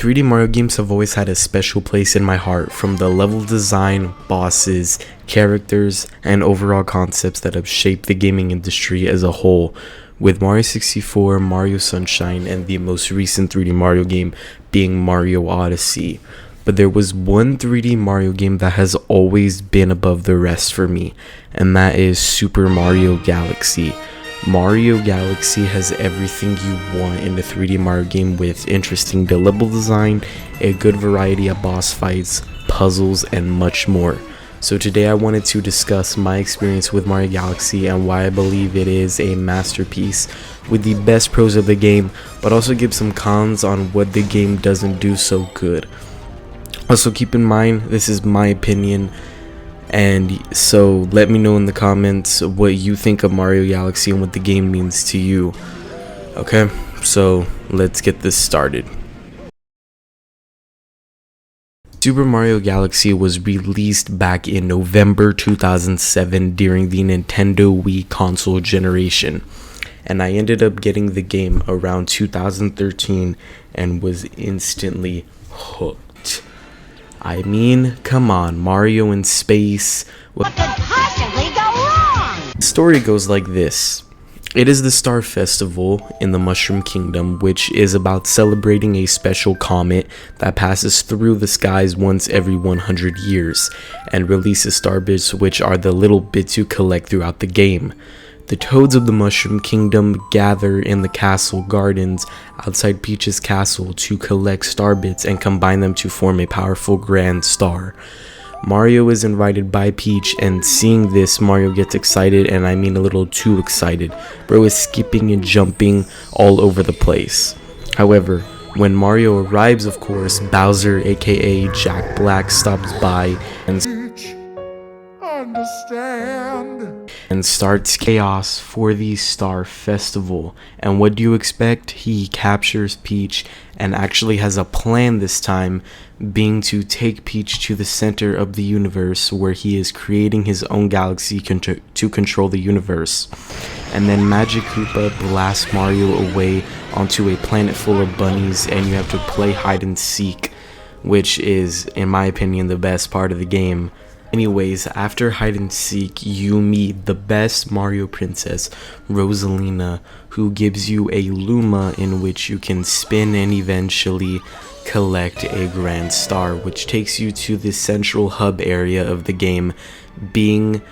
3D Mario games have always had a special place in my heart, from the level design, bosses, characters, and overall concepts that have shaped the gaming industry as a whole, with Mario 64, Mario Sunshine, and the most recent 3D Mario game being Mario Odyssey. But there was one 3D Mario game that has always been above the rest for me, and that is Super Mario Galaxy. Mario Galaxy has everything you want in a 3D Mario game, with interesting level design, a good variety of boss fights, puzzles, and much more. So today I wanted to discuss my experience with Mario Galaxy and why I believe it is a masterpiece, with the best pros of the game, but also give some cons on what the game doesn't do so good. Also keep in mind, this is my opinion, and so let me know in the comments what you think of Mario Galaxy and what the game means to you. Okay, so let's get this started. Super Mario Galaxy was released back in November 2007 during the Nintendo Wii console generation, and I ended up getting the game around 2013 and was instantly hooked. I mean, come on, Mario in space. What could possibly go wrong? The story goes like this. It is the Star Festival in the Mushroom Kingdom, which is about celebrating a special comet that passes through the skies once every 100 years and releases star bits, which are the little bits you collect throughout the game. The Toads of the Mushroom Kingdom gather in the castle gardens outside Peach's castle to collect star bits and combine them to form a powerful grand star. Mario is invited by Peach, and seeing this, Mario gets excited, and I mean a little too excited. Bro is skipping and jumping all over the place. However, when Mario arrives, of course, Bowser, aka Jack Black, stops by and starts chaos for the Star Festival. And what do you expect? He captures Peach and actually has a plan this time, being to take Peach to the center of the universe, where he is creating his own galaxy to control the universe. And then Magic Koopa blasts Mario away onto a planet full of bunnies, and you have to play hide and seek, which is, in my opinion, the best part of the game. Anyways, after hide and seek, you meet the best Mario princess, Rosalina, who gives you a Luma in which you can spin and eventually collect a grand star, which takes you to the central hub area of the game, being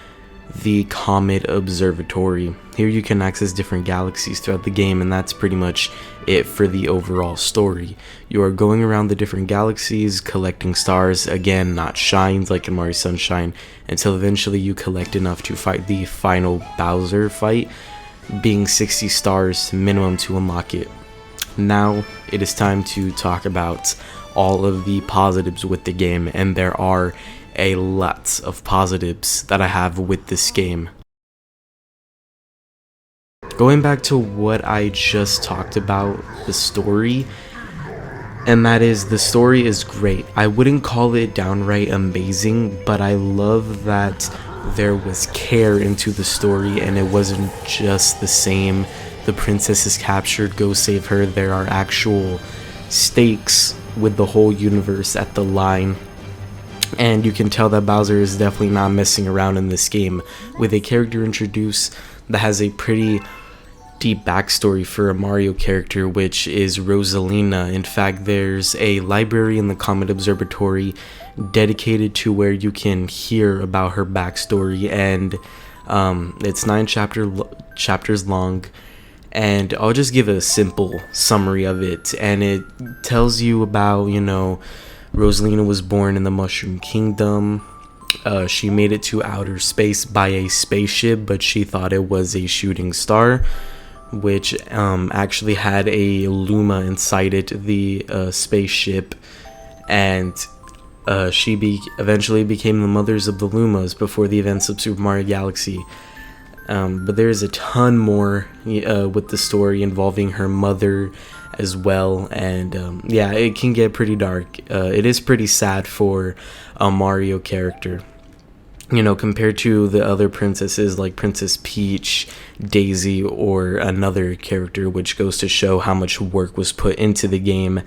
the Comet Observatory. Here you can access different galaxies throughout the game, and that's pretty much it for the overall story. You are going around the different galaxies collecting stars, again not shines like in Mario Sunshine, until eventually you collect enough to fight the final Bowser fight, being 60 stars minimum to unlock it. Now it is time to talk about all of the positives with the game, and there are a lot of positives that I have with this game. Going back to what I just talked about, the story, and that is, the story is great. I wouldn't call it downright amazing, but I love that there was care into the story, and it wasn't just the same, the princess is captured, go save her. There are actual stakes with the whole universe at the line. And you can tell that Bowser is definitely not messing around in this game, with a character introduced that has a pretty deep backstory for a Mario character, which is Rosalina. In fact, there's a library in the Comet Observatory dedicated to where you can hear about her backstory, and it's 9 chapters long. And I'll just give a simple summary of it, and it tells you about, Rosalina was born in the Mushroom Kingdom. She made it to outer space by a spaceship, but she thought it was a shooting star, which actually had a Luma inside it, the spaceship, and she eventually became the mothers of the Lumas before the events of Super Mario Galaxy. But there is a ton more with the story involving her mother as well, and yeah, it can get pretty dark. It is pretty sad for a Mario character, compared to the other princesses like Princess Peach, Daisy, or another character, which goes to show how much work was put into the game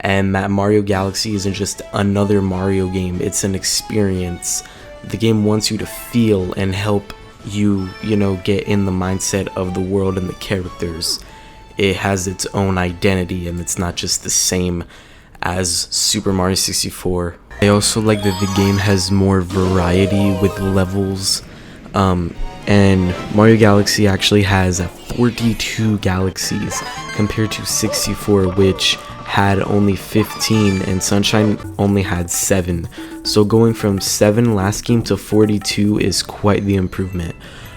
and that Mario Galaxy isn't just another Mario game, it's an experience. The game wants you to feel and help you, get in the mindset of the world and the characters. It has its own identity, and it's not just the same as Super Mario 64. I also like that the game has more variety with levels, and Mario Galaxy actually has 42 galaxies compared to 64, which had only 15, and Sunshine only had 7. So going from 7 last game to 42 is quite the improvement.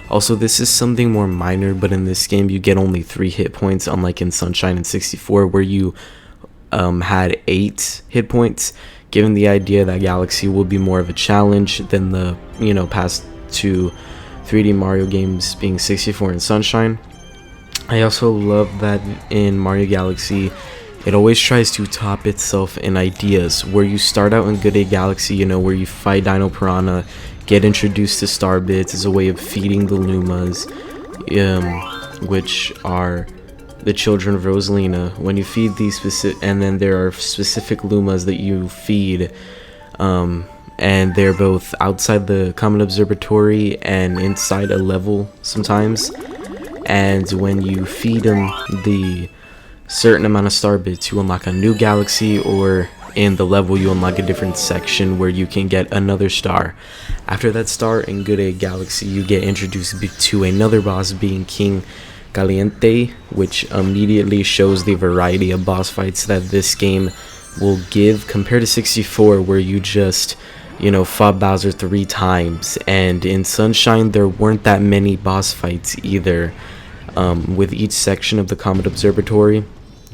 Also, this is something more minor, but in this game you get only 3 hit points, unlike in Sunshine and 64 where you had 8 hit points, given the idea that Galaxy will be more of a challenge than the past 2 3D Mario games being 64 and Sunshine. I also love that in Mario Galaxy it always tries to top itself in ideas, where you start out in Good Day Galaxy, where you fight Dino Piranha, get introduced to Star Bits as a way of feeding the Lumas, which are the children of Rosalina. When you feed these and then there are specific Lumas that you feed, and they're both outside the Comet Observatory and inside a level sometimes. And when you feed them the certain amount of Star Bits, you unlock a new galaxy, or in the level you unlock a different section where you can get another star. After that star in Good Day Galaxy, you get introduced to another boss, being King Caliente, which immediately shows the variety of boss fights that this game will give compared to 64, where you just fought Bowser 3 times, and in Sunshine there weren't that many boss fights either. With each section of the Comet Observatory,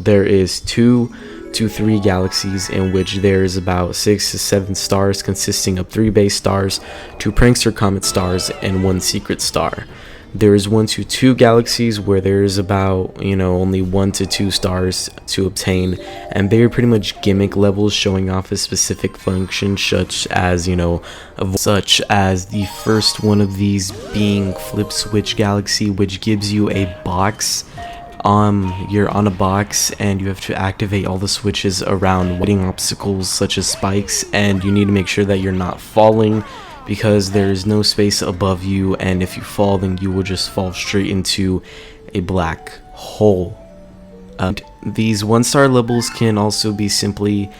there is 2 to 3 galaxies in which there is about 6 to 7 stars, consisting of 3 base stars, 2 Prankster Comet stars, and 1 secret star. There is 1 to 2 galaxies where there is about only 1 to 2 stars to obtain, and they are pretty much gimmick levels showing off a specific function, such as the first one of these being Flip Switch Galaxy, which gives you a box. You're on a box and you have to activate all the switches around hitting obstacles such as spikes, and you need to make sure that you're not falling, because there is no space above you, and if you fall, then you will just fall straight into a black hole. These 1-star levels can also be simply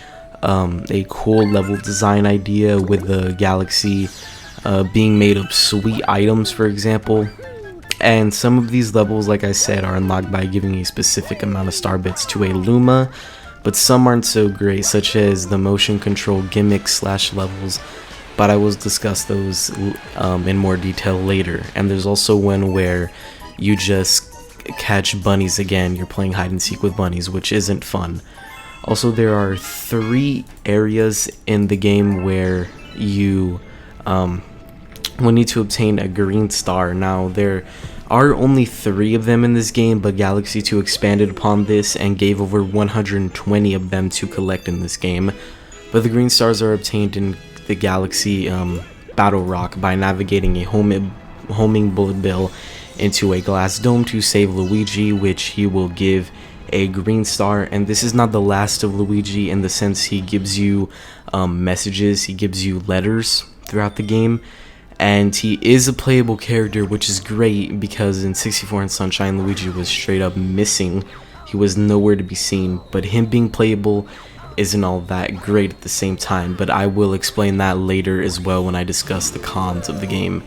a cool level design idea, with the galaxy being made of sweet items, for example. And some of these levels, like I said, are unlocked by giving a specific amount of star bits to a Luma, but some aren't so great, such as the motion control gimmick / levels, but I will discuss those in more detail later. And there's also one where you just catch bunnies again. You're playing hide and seek with bunnies, which isn't fun. Also, there are 3 areas in the game where you will need to obtain a green star. Now, there are only 3 of them in this game, but Galaxy 2 expanded upon this and gave over 120 of them to collect in this game. But the green stars are obtained in the Galaxy Battle Rock by navigating a homing bullet bill into a glass dome to save Luigi, which he will give a green star. And this is not the last of Luigi, in the sense he gives you messages, he gives you letters throughout the game, and he is a playable character, which is great, because in 64 and Sunshine Luigi was straight up missing. He was nowhere to be seen, but him being playable isn't all that great at the same time, but I will explain that later as well when I discuss the cons of the game.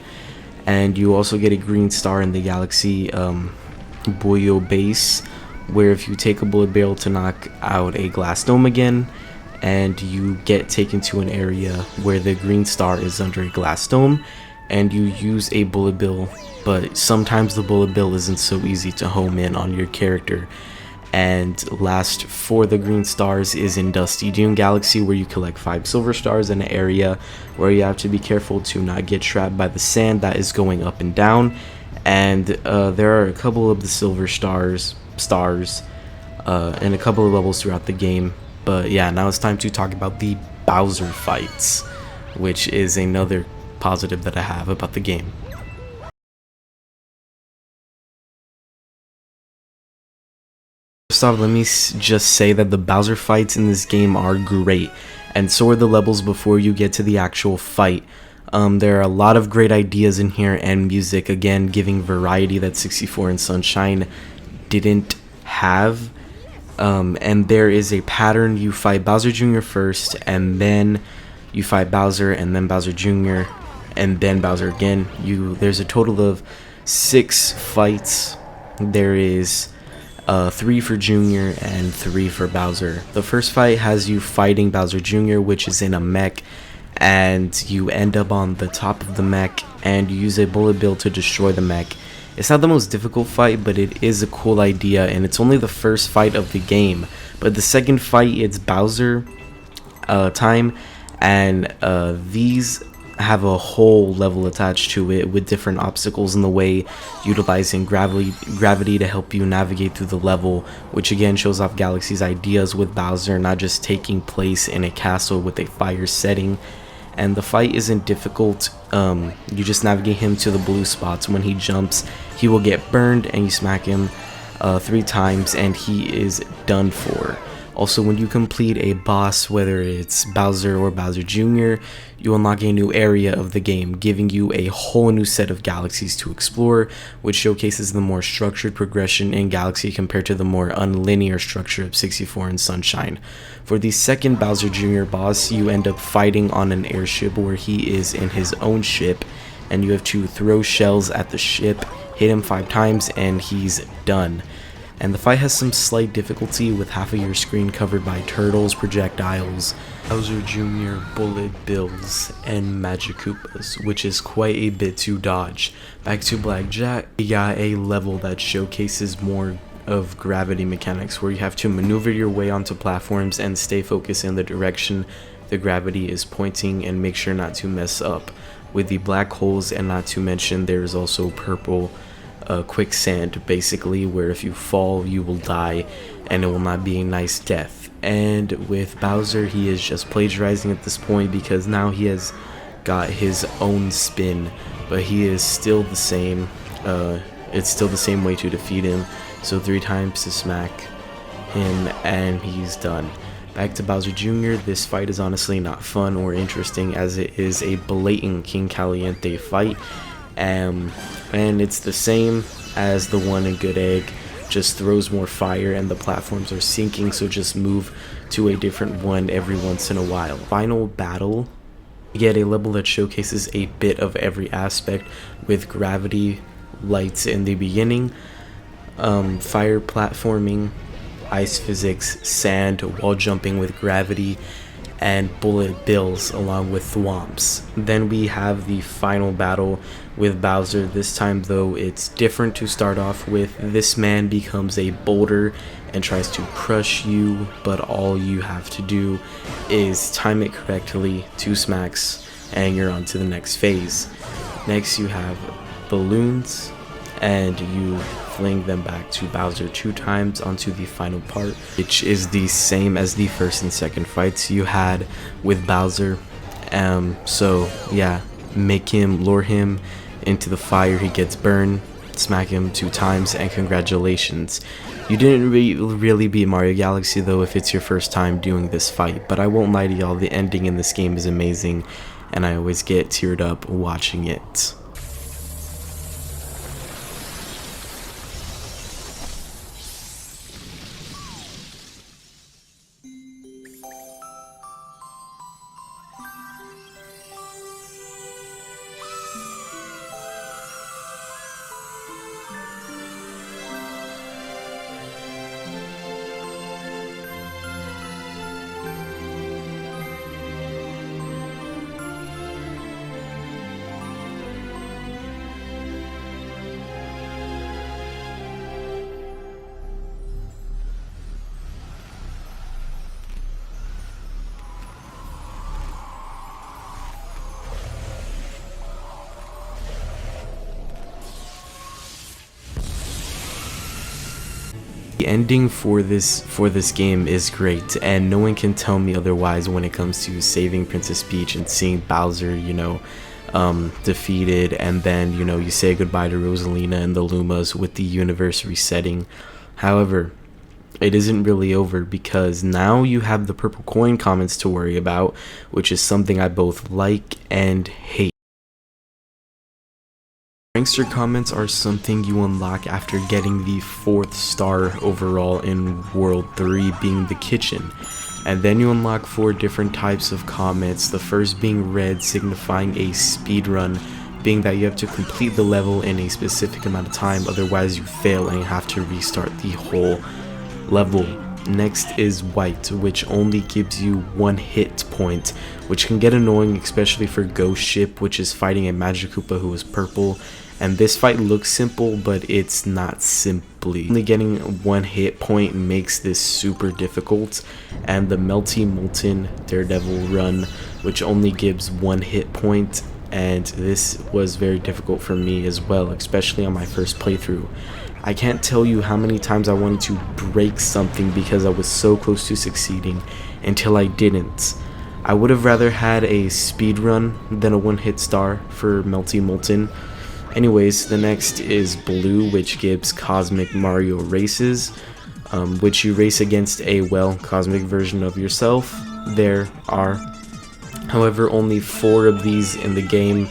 And you also get a green star in the Galaxy Boyo base, where if you take a bullet barrel to knock out a glass dome again, and you get taken to an area where the green star is under a glass dome, and you use a bullet bill, but sometimes the bullet bill isn't so easy to home in on your character. And last for the green stars is in Dusty Dune Galaxy, where you collect 5 silver stars in an area where you have to be careful to not get trapped by the sand that is going up and down. And there are a couple of the silver stars in a couple of levels throughout the game. But yeah, now it's time to talk about the Bowser fights, which is another positive that I have about the game. First off, let me just say that the Bowser fights in this game are great, and so are the levels before you get to the actual fight. There are a lot of great ideas in here, and music, again, giving variety that 64 and Sunshine didn't have. And there is a pattern. You fight Bowser Jr. first, and then you fight Bowser, and then Bowser Jr., and then Bowser again. There's a total of 6 fights. There is 3 for Jr. and 3 for Bowser. The first fight has you fighting Bowser Jr., which is in a mech, and you end up on the top of the mech, and you use a bullet bill to destroy the mech. It's not the most difficult fight, but it is a cool idea, and it's only the first fight of the game. But the second fight, it's Bowser time, and these have a whole level attached to it with different obstacles in the way, utilizing gravity to help you navigate through the level, which again shows off Galaxy's ideas with Bowser not just taking place in a castle with a fire setting. And the fight isn't difficult. You just navigate him to the blue spots. When he jumps, he will get burned, and you smack him 3 times and he is done for. Also, when you complete a boss, whether it's Bowser or Bowser Jr., you unlock a new area of the game, giving you a whole new set of galaxies to explore, which showcases the more structured progression in Galaxy compared to the more unlinear structure of 64 and Sunshine. For the second Bowser Jr. boss, you end up fighting on an airship where he is in his own ship, and you have to throw shells at the ship, hit him 5 times, and he's done. And the fight has some slight difficulty with half of your screen covered by turtles, projectiles, Bowser Jr., bullet bills, and magic Koopas, which is quite a bit to dodge. Back to Blackjack, we got a level that showcases more of gravity mechanics, where you have to maneuver your way onto platforms and stay focused in the direction the gravity is pointing, and make sure not to mess up with the black holes. And not to mention, there's also purple quicksand, basically, where if you fall you will die, and it will not be a nice death. And with Bowser, he is just plagiarizing at this point, because now he has got his own spin, but he is still the same. It's still the same way to defeat him, so 3 times to smack him and he's done. Back to Bowser Jr., this fight is honestly not fun or interesting, as it is a blatant King Caliente fight. And it's the same as the one in Good Egg, just throws more fire and the platforms are sinking, so just move to a different one every once in a while. Final battle, you get a level that showcases a bit of every aspect, with gravity lights in the beginning, fire platforming, ice physics, sand, wall jumping with gravity, and bullet bills along with thwomps. Then we have the final battle with Bowser. This time though, it's different to start off with. This man becomes a boulder and tries to crush you, but all you have to do is time it correctly, 2 smacks, and you're on to the next phase. Next you have balloons, and you fling them back to Bowser 2 times onto the final part, which is the same as the first and second fights you had with Bowser. So yeah, lure him into the fire, he gets burned, smack him 2 times, and congratulations. You didn't really beat Mario Galaxy though if it's your first time doing this fight, but I won't lie to y'all, the ending in this game is amazing, and I always get teared up watching it. The ending for this game is great, and no one can tell me otherwise when it comes to saving Princess Peach and seeing Bowser, defeated, and then, you say goodbye to Rosalina and the Lumas with the universe resetting. However, it isn't really over, because now you have the purple coin comments to worry about, which is something I both like and hate. Prankster comments are something you unlock after getting the 4th star overall in World 3, being the kitchen. And then you unlock 4 different types of comets, the first being red, signifying a speed run, being that you have to complete the level in a specific amount of time, otherwise you fail and you have to restart the whole level. Next is white, which only gives you 1 hit point, which can get annoying, especially for Ghost Ship, which is fighting a Magikoopa who is purple. And this fight looks simple, but it's not simply. Only getting 1 hit point makes this super difficult. And the Melty Molten Daredevil run, which only gives 1 hit point, and this was very difficult for me as well, especially on my first playthrough. I can't tell you how many times I wanted to break something because I was so close to succeeding until I didn't. I would have rather had a speed run than a 1-hit star for Melty Molten. Anyways, the next is blue, which gives Cosmic Mario races, which you race against a, well, cosmic version of yourself. There are, however, only 4 of these in the game,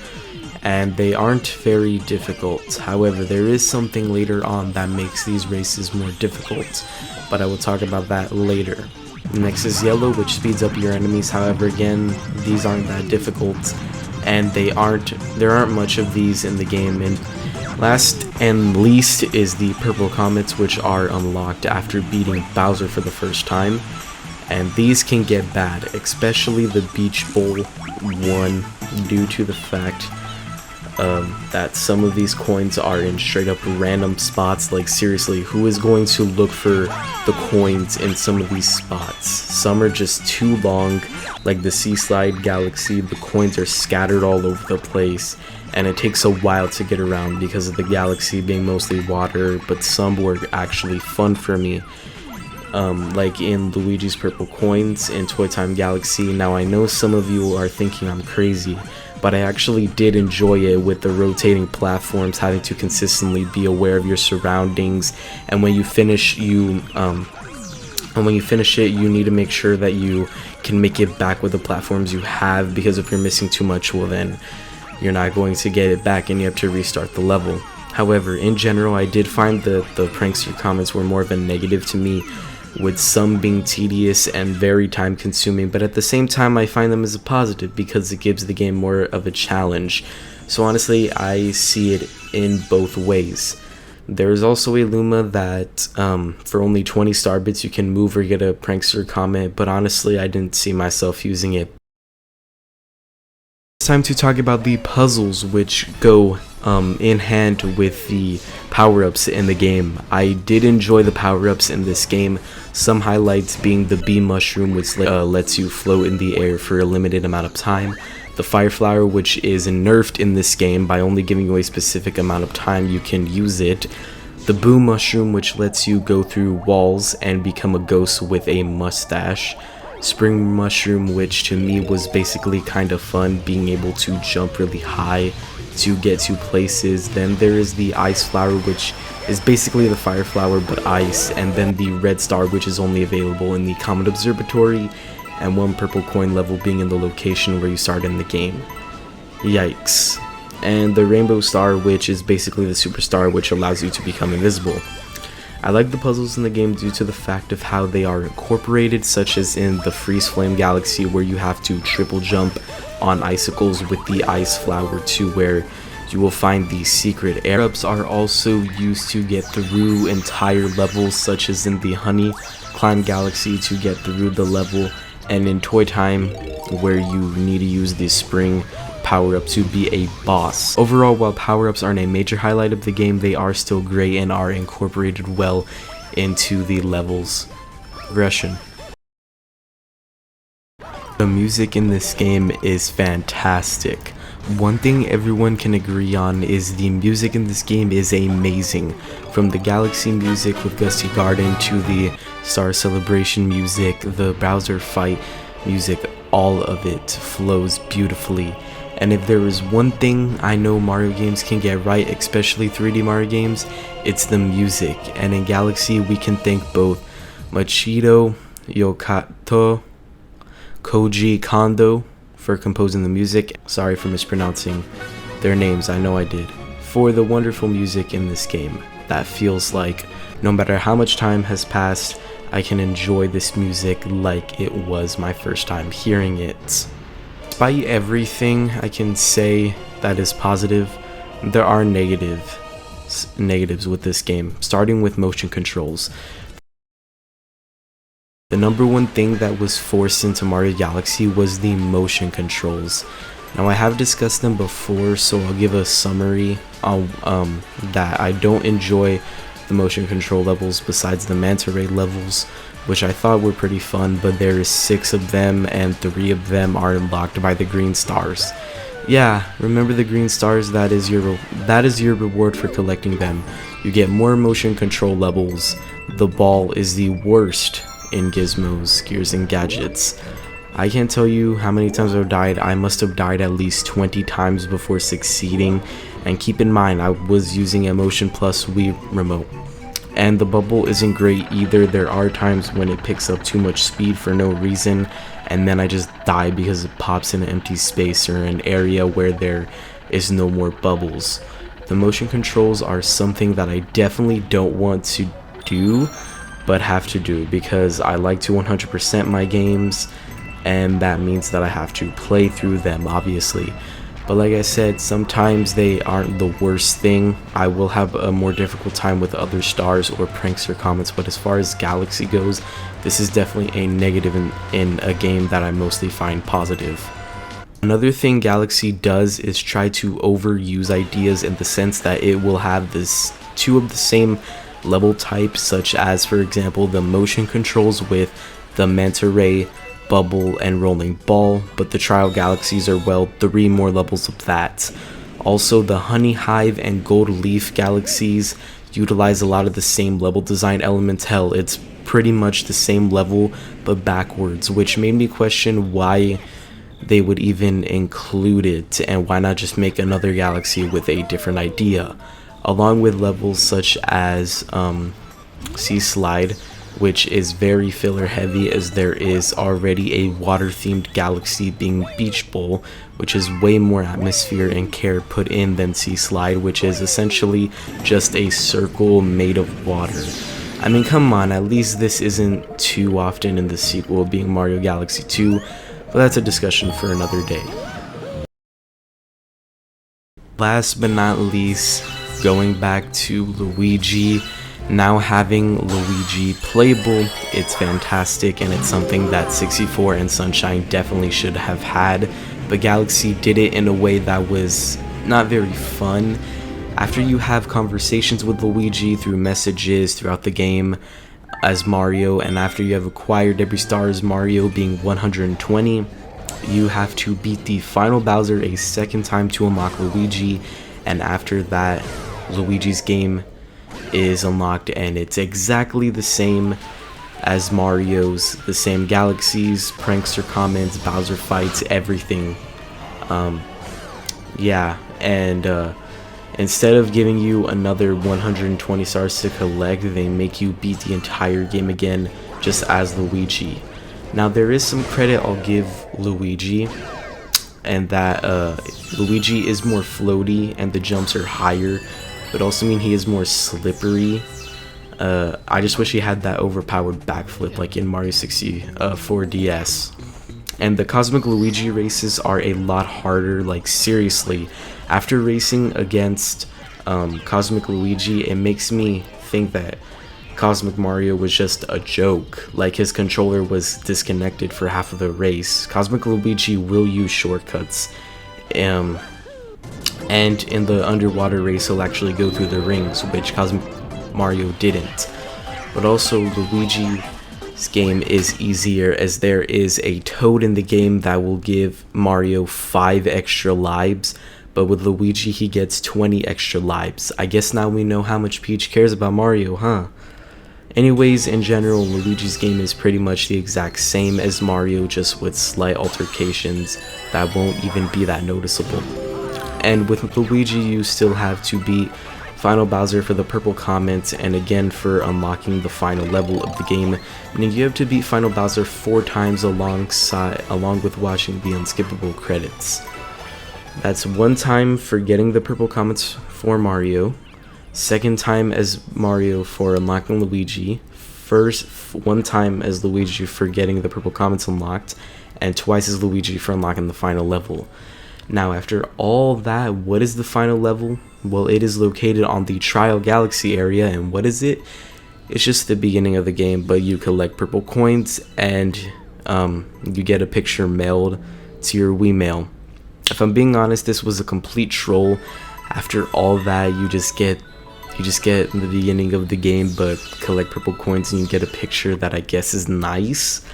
and they aren't very difficult. However, there is something later on that makes these races more difficult, but I will talk about that later. Next is yellow, which speeds up your enemies. However, again, these aren't that difficult, and there aren't much of these in the game. And last and least is the purple comets, which are unlocked after beating Bowser for the first time, and these can get bad, especially the Beach Bowl one, due to the fact that some of these coins are in straight up random spots. Like, seriously, who is going to look for the coins in some of these spots? Some are just too long, like the Sea Slide Galaxy. The coins are scattered all over the place, and it takes a while to get around because of the galaxy being mostly water, but some were actually fun for me. Like in Luigi's Purple Coins in Toy Time Galaxy. Now, I know some of you are thinking I'm crazy, but I actually did enjoy it, with the rotating platforms, having to consistently be aware of your surroundings, and when you finish it, you need to make sure that you can make it back with the platforms you have, because if you're missing too much, well, then you're not going to get it back and you have to restart the level. However, in general, I did find that the Prankster comments were more of a negative to me, with some being tedious and very time consuming, but at the same time I find them as a positive because it gives the game more of a challenge. So honestly, I see it in both ways. There's also a Luma that for only 20 star bits you can move or get a Prankster comment, but honestly I didn't see myself using it. It's time to talk about the puzzles, which go in hand with the power-ups in the game. I did enjoy the power-ups in this game, some highlights being the bee mushroom, which lets you float in the air for a limited amount of time, the fire flower, which is nerfed in this game by only giving you a specific amount of time you can use it, the boo mushroom, which lets you go through walls and become a ghost with a mustache, spring mushroom, which to me was basically kind of fun, being able to jump really high to get to places. Then there is the ice flower, which is basically the fire flower but ice, and then the red star, which is only available in the Comet Observatory, and 1 purple coin level being in the location where you start in the game. Yikes. And the rainbow star, which is basically the superstar, which allows you to become invisible. I like the puzzles in the game due to the fact of how they are incorporated, such as in the Freeze Flame Galaxy, where you have to triple jump on icicles with the ice flower, to where you will find the secret air-ups are also used to get through entire levels, such as in the Honey Climb Galaxy to get through the level, and in Toy Time where you need to use the spring power-up to be a boss. Overall, while power-ups aren't a major highlight of the game, they are still great and are incorporated well into the levels progression. The music in this game is fantastic. One thing everyone can agree on is the music in this game is amazing. From the Galaxy music with Gusty Garden to the Star Celebration music, the Bowser fight music, all of it flows beautifully. And if there is one thing I know Mario games can get right, especially 3D Mario games, it's the music. And in Galaxy we can thank both Machito Yokato, Koji Kondo for composing the music. Sorry for mispronouncing their names, I know I did. For the wonderful music in this game that feels like no matter how much time has passed, I can enjoy this music like it was my first time hearing it. Despite everything I can say that is positive, there are negatives with this game, starting with motion controls. The number one thing that was forced into Mario Galaxy was the motion controls. Now I have discussed them before, so I'll give a summary on that. I don't enjoy the motion control levels besides the manta ray levels, which I thought were pretty fun, but there is 6 of them and 3 of them are unlocked by the green stars. Yeah, remember the green stars? That is your reward for collecting them. You get more motion control levels. The ball is the worst in gizmos, gears, and gadgets. I can't tell you how many times I've died. I must have died at least 20 times before succeeding, and keep in mind I was using a Motion Plus Wii remote. And the bubble isn't great either. There are times when it picks up too much speed for no reason, and then I just die because it pops in an empty space or an area where there is no more bubbles. The motion controls are something that I definitely don't want to do, but have to do, because I like to 100% my games, and that means that I have to play through them, obviously. But like I said, sometimes they aren't the worst thing. I will have a more difficult time with other stars or Prankster comets, but as far as Galaxy goes, this is definitely a negative in a game that I mostly find positive. Another thing Galaxy does is try to overuse ideas, in the sense that it will have this 2 of the same level type, such as for example the motion controls with the manta ray, bubble, and rolling ball, but the trial galaxies are, well, 3 more levels of that. Also, the honey hive and gold leaf galaxies utilize a lot of the same level design elements. Hell, it's pretty much the same level but backwards, which made me question why they would even include it, and why not just make another galaxy with a different idea. Along with levels such as Sea Slide, which is very filler heavy, as there is already a water themed galaxy being Beach Bowl, which is way more atmosphere and care put in than Sea Slide, which is essentially just a circle made of water. I mean, come on, at least this isn't too often in the sequel being Mario Galaxy 2, but that's a discussion for another day. Last but not least, going back to Luigi. Now having Luigi playable, it's fantastic, and it's something that 64 and Sunshine definitely should have had, but Galaxy did it in a way that was not very fun. After you have conversations with Luigi through messages throughout the game as Mario, and after you have acquired every star as Mario, being 120, you have to beat the final Bowser a second time to unlock Luigi, and after that, Luigi's game is unlocked, and it's exactly the same as Mario's, the same galaxies, prankster comments, Bowser fights, everything. Yeah, and instead of giving you another 120 stars to collect, they make you beat the entire game again just as Luigi. Now there is some credit I'll give Luigi, and that Luigi is more floaty and the jumps are higher, but also mean he is more slippery. I just wish he had that overpowered backflip like in Mario 64 DS. And the Cosmic Luigi races are a lot harder, like seriously. After racing against Cosmic Luigi, it makes me think that Cosmic Mario was just a joke, like his controller was disconnected for half of the race. Cosmic Luigi will use shortcuts, and in the underwater race he'll actually go through the rings, which Cosmic Mario didn't. But also Luigi's game is easier, as there is a toad in the game that will give Mario 5 extra lives, but with Luigi he gets 20 extra lives. I guess now we know how much Peach cares about Mario, huh? Anyways, in general, Luigi's game is pretty much the exact same as Mario, just with slight altercations that won't even be that noticeable. And with Luigi, you still have to beat Final Bowser for the purple comets, and again for unlocking the final level of the game, meaning you have to beat Final Bowser 4 times along with watching the unskippable credits. That's 1 time for getting the purple comets for Mario, 2nd time as Mario for unlocking Luigi, 1 time as Luigi for getting the purple comets unlocked, and twice as Luigi for unlocking the final level. Now, after all that, what is the final level? Well, it is located on the Trial Galaxy area, and what is it? It's just the beginning of the game, but you collect purple coins, and you get a picture mailed to your Wii mail. If I'm being honest, this was a complete troll. After all that, you just get the beginning of the game, but collect purple coins and you get a picture that I guess is nice.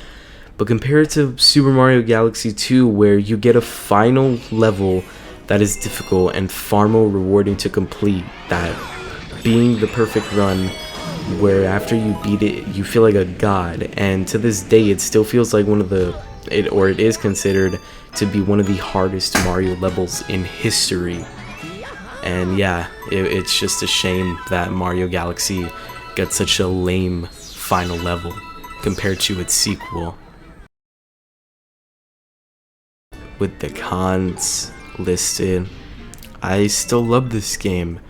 But compared to Super Mario Galaxy 2, where you get a final level that is difficult and far more rewarding to complete, that being the perfect run, where after you beat it, you feel like a god, and to this day, it still feels like it is considered to be one of the hardest Mario levels in history. And yeah, it's just a shame that Mario Galaxy got such a lame final level compared to its sequel. With the cons listed, I still love this game.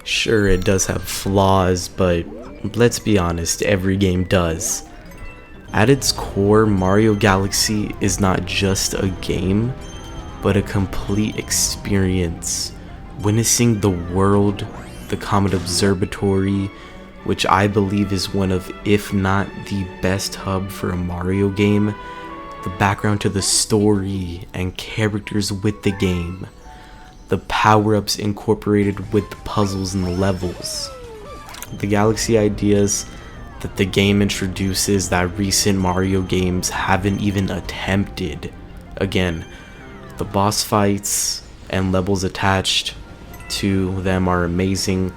Sure, it does have flaws, but let's be honest, every game does. At its core, Mario Galaxy is not just a game, but a complete experience. Witnessing the world, the Comet Observatory, which I believe is one of, if not the best hub for a Mario game, the background to the story and characters with the game, the power-ups incorporated with the puzzles and the levels, the galaxy ideas that the game introduces that recent Mario games haven't even attempted. Again, the boss fights and levels attached to them are amazing.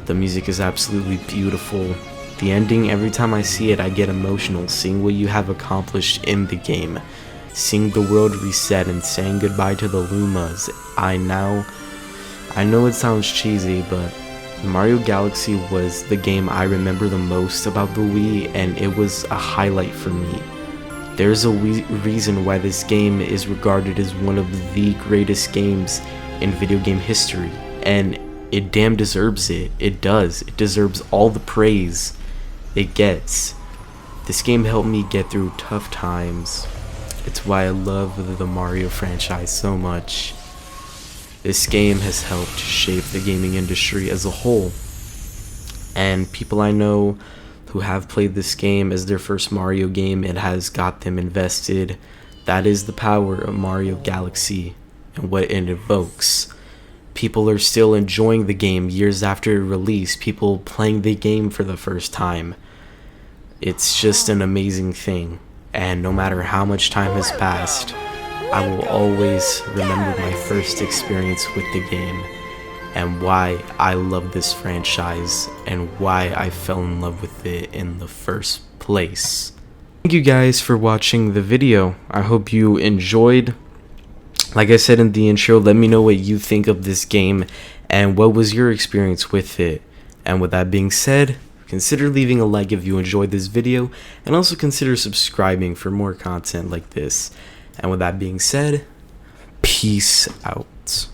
The music is absolutely beautiful. The ending, every time I see it, I get emotional, seeing what you have accomplished in the game, seeing the world reset and saying goodbye to the Lumas. I know it sounds cheesy, but Mario Galaxy was the game I remember the most about the Wii, and it was a highlight for me. There's a reason why this game is regarded as one of the greatest games in video game history, and it damn deserves it. It does. It deserves all the praise it gets. This game helped me get through tough times. It's why I love the Mario franchise so much. This game has helped shape the gaming industry as a whole, and people I know who have played this game as their first Mario game, it has got them invested. That is the power of Mario Galaxy and what it evokes. People are still enjoying the game years after it released, people playing the game for the first time. It's just an amazing thing, and no matter how much time has passed, I will always remember my first experience with the game and why I love this franchise and why I fell in love with it in the first place. Thank you guys for watching the video. I hope you enjoyed. Like I said in the intro, let me know what you think of this game and what was your experience with it. And with that being said, consider leaving a like if you enjoyed this video, and also consider subscribing for more content like this. And with that being said, peace out.